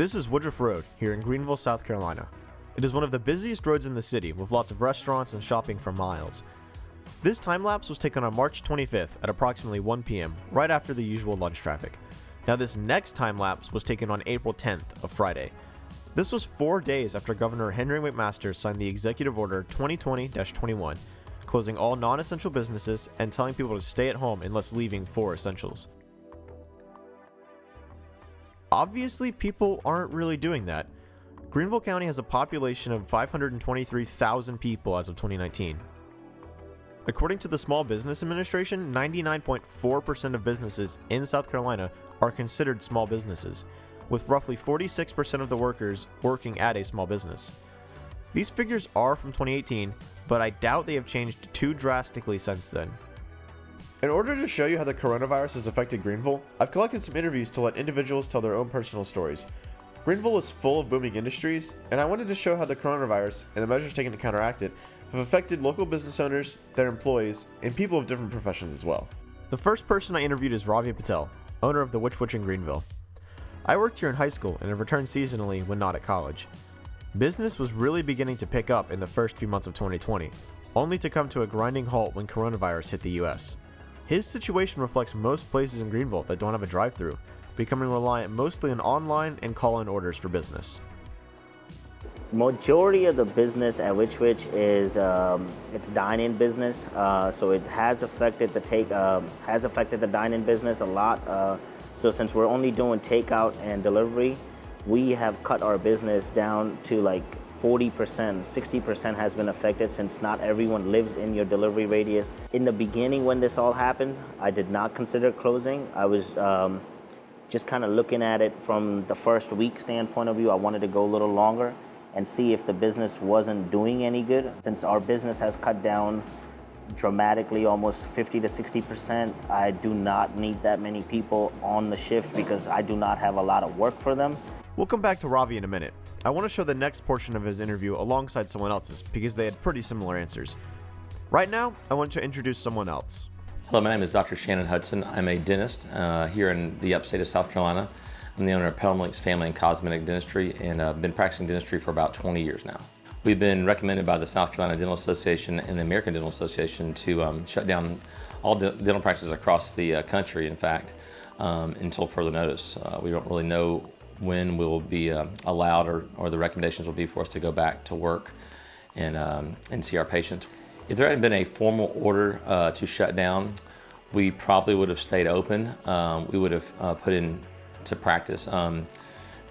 This is Woodruff Road here in Greenville, South Carolina. It is one of the busiest roads in the city with lots of restaurants and shopping for miles. This time lapse was taken on March 25th at approximately 1 p.m., right after the usual lunch traffic. Now this next time lapse was taken on April 10th, a Friday. This was 4 days after Governor Henry McMaster signed the Executive Order 2020-21, closing all non-essential businesses and telling people to stay at home unless leaving for essentials. Obviously, people aren't really doing that. Greenville County has a population of 523,000 people as of 2019. According to the Small Business Administration, 99.4% of businesses in South Carolina are considered small businesses, with roughly 46% of the workers working at a small business. These figures are from 2018, but I doubt they have changed too drastically since then. In order to show you how the coronavirus has affected Greenville, I've collected some interviews to let individuals tell their own personal stories. Greenville is full of booming industries, and I wanted to show how the coronavirus and the measures taken to counteract it have affected local business owners, their employees, and people of different professions as well. The first person I interviewed is Ravi Patel, owner of the Witch in Greenville. I worked here in high school and have returned seasonally when not at college. Business was really beginning to pick up in the first few months of 2020, only to come to a grinding halt when coronavirus hit the US. His situation reflects most places in Greenville that don't have a drive-thru, becoming reliant mostly on online and call-in orders for business. Majority of the business at Witch is it's dine-in business, so it has affected the dine-in business a lot. So since we're only doing takeout and delivery, we have cut our business down to like 40%, 60% has been affected since not everyone lives in your delivery radius. In the beginning when this all happened, I did not consider closing. I was just kind of looking at it from the first week standpoint of view. I wanted to go a little longer and see if the business wasn't doing any good. Since our business has cut down dramatically, almost 50 to 60%, I do not need that many people on the shift because I do not have a lot of work for them. We'll come back to Ravi in a minute. I want to show the next portion of his interview alongside someone else's because they had pretty similar answers. Right now, I want to introduce someone else. Hello, my name is Dr. Shannon Hudson. I'm a dentist here in the upstate of South Carolina. I'm the owner of Pelham Family and Cosmetic Dentistry, and I've been practicing dentistry for about 20 years now. We've been recommended by the South Carolina Dental Association and the American Dental Association to shut down all dental practices across the country, in fact, until further notice. We don't really know when we'll be allowed or the recommendations will be for us to go back to work and see our patients. If there hadn't been a formal order to shut down, we probably would have stayed open. We would have put into practice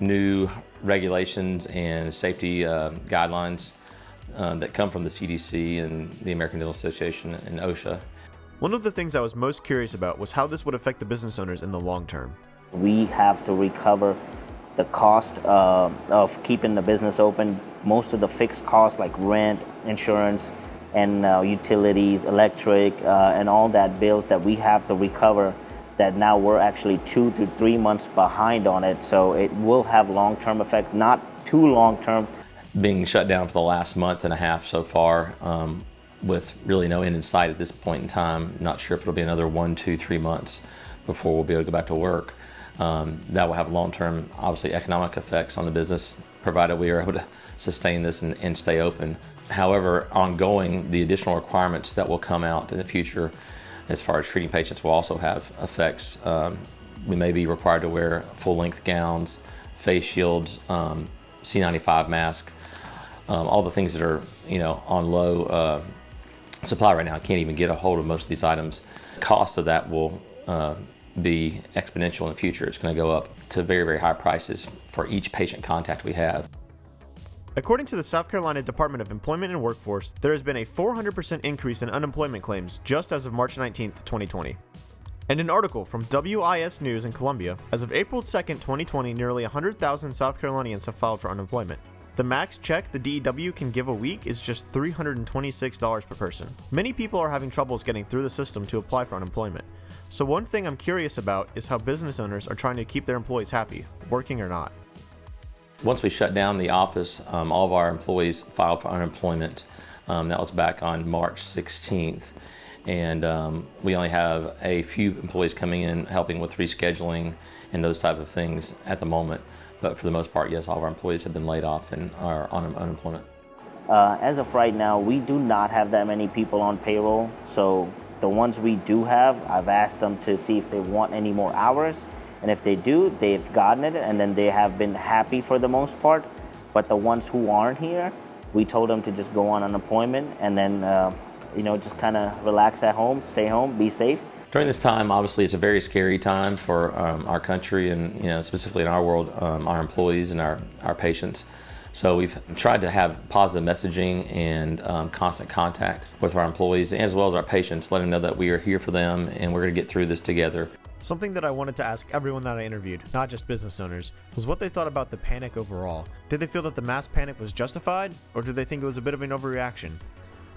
new regulations and safety guidelines that come from the CDC and the American Dental Association and OSHA. One of the things I was most curious about was how this would affect the business owners in the long term. We have to recover the cost of keeping the business open, most of the fixed costs like rent, insurance, and utilities, electric, and all that bills that we have to recover, that now we're actually 2 to 3 months behind on it. So it will have long-term effect, not too long-term. Being shut down for the last month and a half so far, with really no end in sight at this point in time, not sure if it'll be another 1, 2, 3 months before we'll be able to go back to work. That will have long-term, obviously, economic effects on the business, provided we are able to sustain this and stay open. However, ongoing, the additional requirements that will come out in the future as far as treating patients will also have effects. We may be required to wear full-length gowns, face shields, C95 mask, all the things that are on low supply right now. I can't even get a hold of most of these items. The cost of that will be exponential in the future. It's going to go up to very, very high prices for each patient contact we have. According to the South Carolina Department of Employment and Workforce, there has been a 400% increase in unemployment claims just as of March 19th, 2020. And an article from WIS News in Columbia, as of April 2nd, 2020, nearly 100,000 South Carolinians have filed for unemployment. The max check the DEW can give a week is just $326 per person. Many people are having troubles getting through the system to apply for unemployment. So one thing I'm curious about is how business owners are trying to keep their employees happy, working or not. Once we shut down the office, all of our employees filed for unemployment. That was back on March 16th. And we only have a few employees coming in helping with rescheduling and those type of things at the moment. But for the most part, yes, all of our employees have been laid off and are on unemployment. As of right now, we do not have that many people on payroll. So the ones we do have, I've asked them to see if they want any more hours. And if they do, they've gotten it, and then they have been happy for the most part. But the ones who aren't here, we told them to just go on unemployment and then, just kind of relax at home, stay home, be safe. During this time, obviously, it's a very scary time for our country and, specifically in our world, our employees and our patients. So we've tried to have positive messaging and constant contact with our employees as well as our patients, letting them know that we are here for them and we're going to get through this together. Something that I wanted to ask everyone that I interviewed, not just business owners, was what they thought about the panic overall. Did they feel that the mass panic was justified, or did they think it was a bit of an overreaction?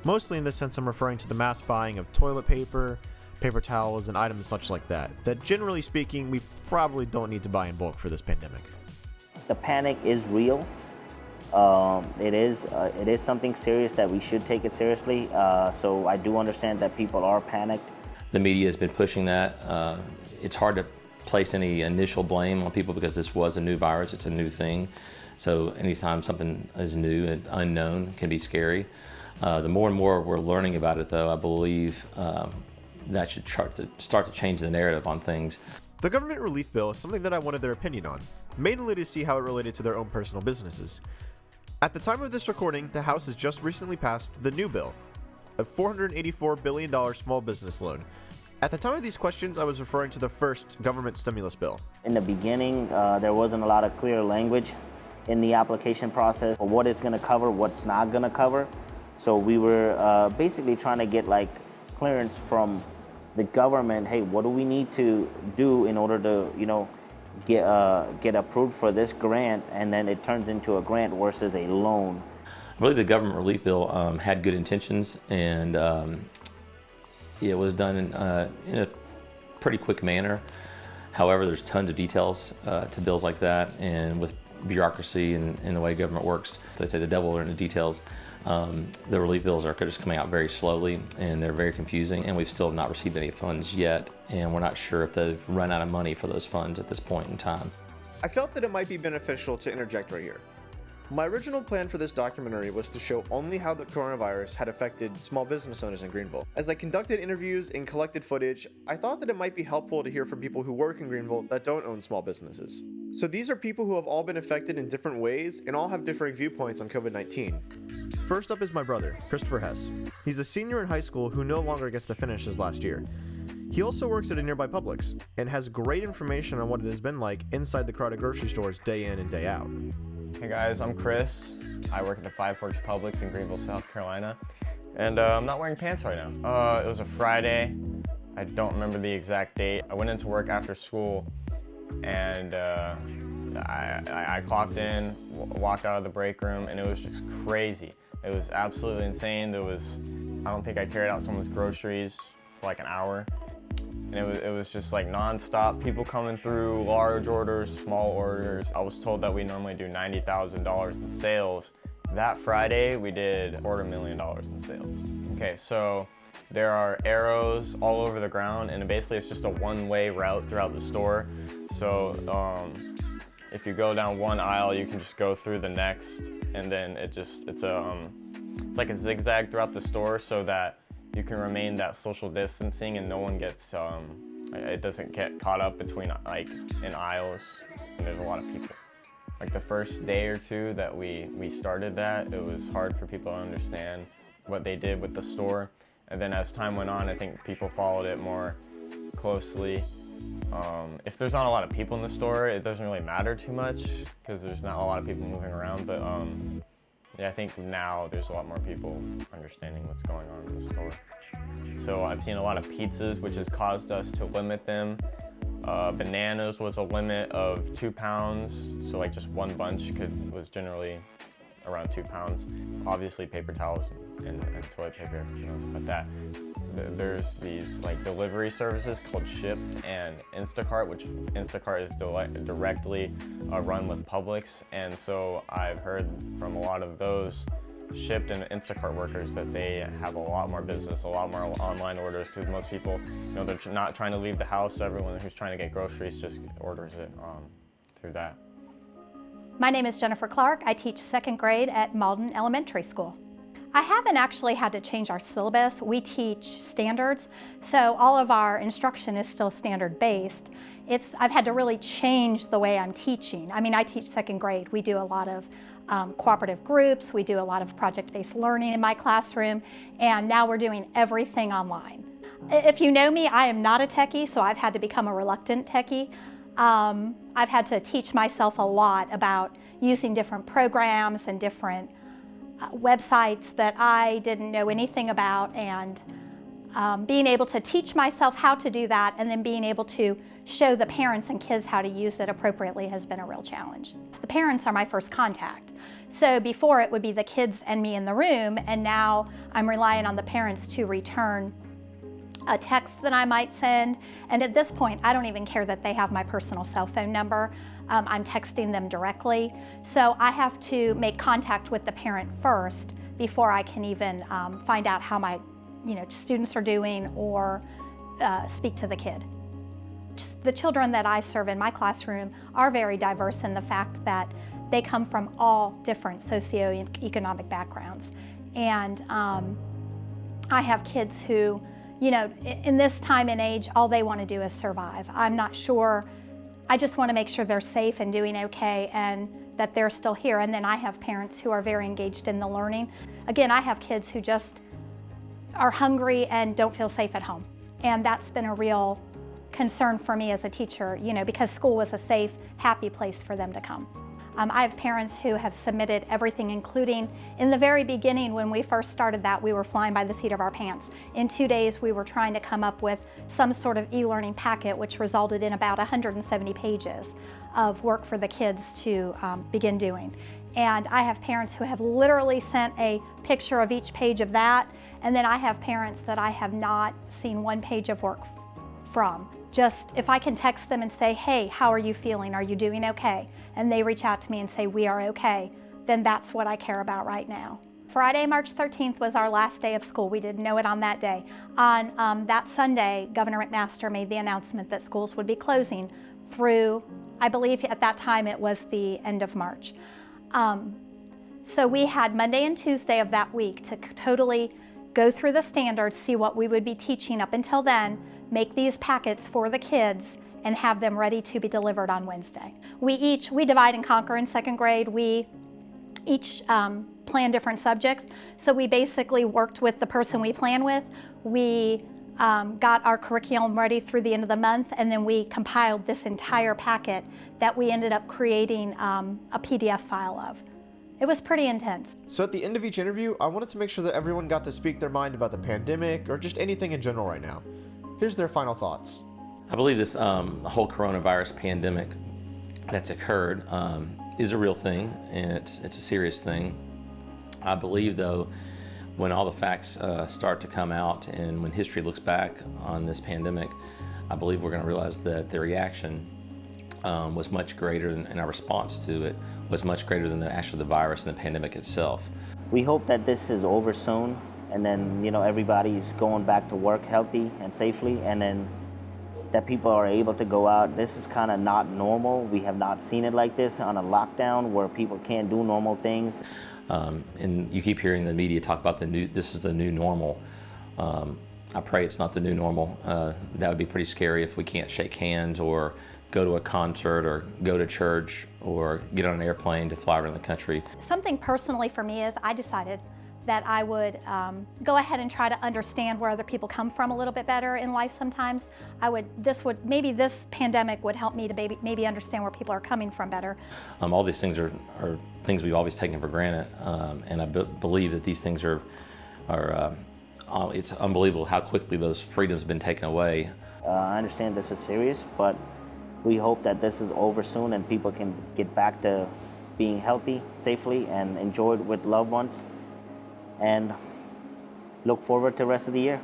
Mostly in this sense, I'm referring to the mass buying of toilet paper, paper towels, and items such like that generally speaking, we probably don't need to buy in bulk for this pandemic. The panic is real. It is something serious that we should take it seriously. So I do understand that people are panicked. The media has been pushing that. It's hard to place any initial blame on people because this was a new virus, it's a new thing. So anytime something is new and unknown can be scary. The more and more we're learning about it though, I believe that should start to change the narrative on things. The government relief bill is something that I wanted their opinion on, mainly to see how it related to their own personal businesses. At the time of this recording, the House has just recently passed the new bill, a $484 billion small business loan. At the time of these questions, I was referring to the first government stimulus bill. In the beginning, there wasn't a lot of clear language in the application process for what it's going to cover, what's not going to cover. So we were basically trying to get clearance from the government. Hey, what do we need to do in order to, get approved for this grant? And then it turns into a grant versus a loan. I believe the government relief bill had good intentions, and it was done in a pretty quick manner. However, there's tons of details to bills like that, and with bureaucracy and the way government works, they say the devil are in the details. The relief bills are just coming out very slowly, and they're very confusing, and we've still not received any funds yet, and we're not sure if they've run out of money for those funds at this point in time. I felt that it might be beneficial to interject right here. My original plan for this documentary was to show only how the coronavirus had affected small business owners in Greenville. As I conducted interviews and collected footage, I thought that it might be helpful to hear from people who work in Greenville that don't own small businesses. So these are people who have all been affected in different ways and all have differing viewpoints on COVID-19. First up is my brother, Christopher Hess. He's a senior in high school who no longer gets to finish his last year. He also works at a nearby Publix and has great information on what it has been like inside the crowded grocery stores day in and day out. Hey guys, I'm Chris. I work at the Five Forks Publix in Greenville, South Carolina. And I'm not wearing pants right now. It was a Friday. I don't remember the exact date. I went into work after school and I clocked in, walked out of the break room, and it was just crazy. It was absolutely insane. I don't think I carried out someone's groceries for an hour. And it was just non-stop, people coming through, large orders, small orders. I was told that we normally do $90,000 in sales. That Friday, we did $250,000 in sales. Okay, so there are arrows all over the ground, and basically it's just a one-way route throughout the store. So if you go down one aisle, you can just go through the next, and then it's like a zigzag throughout the store so that you can remain that social distancing and no one gets, it doesn't get caught up between in aisles and there's a lot of people. The first day or two that we started that, it was hard for people to understand what they did with the store. And then as time went on, I think people followed it more closely. If there's not a lot of people in the store, it doesn't really matter too much because there's not a lot of people moving around, but yeah, I think now there's a lot more people understanding what's going on in the store. So I've seen a lot of pizzas, which has caused us to limit them. Bananas was a limit of 2 pounds, so just one bunch was generally around 2 pounds. Obviously paper towels and toilet paper, but there's these delivery services called Shipt and Instacart, which Instacart is directly run with Publix, and so I've heard from a lot of those Shipt and Instacart workers that they have a lot more business, a lot more online orders, because most people, they're not trying to leave the house. So everyone who's trying to get groceries just orders it through that. My name is Jennifer Clark. I teach second grade at Malden Elementary School. I haven't actually had to change our syllabus. We teach standards, so all of our instruction is still standard-based. I've had to really change the way I'm teaching. I mean, I teach second grade. We do a lot of cooperative groups. We do a lot of project-based learning in my classroom, and now we're doing everything online. If you know me, I am not a techie, so I've had to become a reluctant techie. I've had to teach myself a lot about using different programs and different websites that I didn't know anything about, and being able to teach myself how to do that and then being able to show the parents and kids how to use it appropriately has been a real challenge. The parents are my first contact. So before it would be the kids and me in the room, and now I'm relying on the parents to return a text that I might send. And at this point, I don't even care that they have my personal cell phone number. I'm texting them directly. So I have to make contact with the parent first before I can even find out how my students are doing or speak to the kid. The children that I serve in my classroom are very diverse in the fact that they come from all different socioeconomic backgrounds. And I have kids who, in this time and age, all they want to do is survive. I'm not sure. I just want to make sure they're safe and doing okay and that they're still here. And then I have parents who are very engaged in the learning. Again, I have kids who just are hungry and don't feel safe at home. And that's been a real concern for me as a teacher, because school was a safe, happy place for them to come. I have parents who have submitted everything, including in the very beginning when we first started that, we were flying by the seat of our pants. In 2 days, we were trying to come up with some sort of e-learning packet, which resulted in about 170 pages of work for the kids to begin doing. And I have parents who have literally sent a picture of each page of that, and then I have parents that I have not seen one page of work from. Just if I can text them and say, hey, how are you feeling? Are you doing okay? And they reach out to me and say, we are okay, then that's what I care about right now. Friday, March 13th was our last day of school. We didn't know it on that day. On that Sunday, Governor McMaster made the announcement that schools would be closing through, I believe at that time it was the end of March. So we had Monday and Tuesday of that week to totally go through the standards, see what we would be teaching up until then, make these packets for the kids, and have them ready to be delivered on Wednesday. We divide and conquer in second grade. We each plan different subjects. So we basically worked with the person we plan with. We got our curriculum ready through the end of the month, and then we compiled this entire packet that we ended up creating a PDF file of. It was pretty intense. So at the end of each interview, I wanted to make sure that everyone got to speak their mind about the pandemic or just anything in general right now. Here's their final thoughts. I believe this whole coronavirus pandemic that's occurred is a real thing, and it's a serious thing. I believe, though, when all the facts start to come out and when history looks back on this pandemic, I believe we're going to realize that the reaction was much greater, and our response to it was much greater than the virus and the pandemic itself. We hope that this is over soon, and then everybody's going back to work healthy and safely, and then that people are able to go out. This is kind of not normal. We have not seen it like this on a lockdown where people can't do normal things. And you keep hearing the media talk about this is the new normal. I pray it's not the new normal. That would be pretty scary if we can't shake hands or go to a concert or go to church or get on an airplane to fly around the country. Something personally for me is I decided that I would go ahead and try to understand where other people come from a little bit better in life sometimes. Maybe this pandemic would help me to maybe understand where people are coming from better. All these things are things we've always taken for granted, and I believe that these things it's unbelievable how quickly those freedoms have been taken away. I understand this is serious, but we hope that this is over soon and people can get back to being healthy, safely, and enjoy it with loved ones, and look forward to the rest of the year.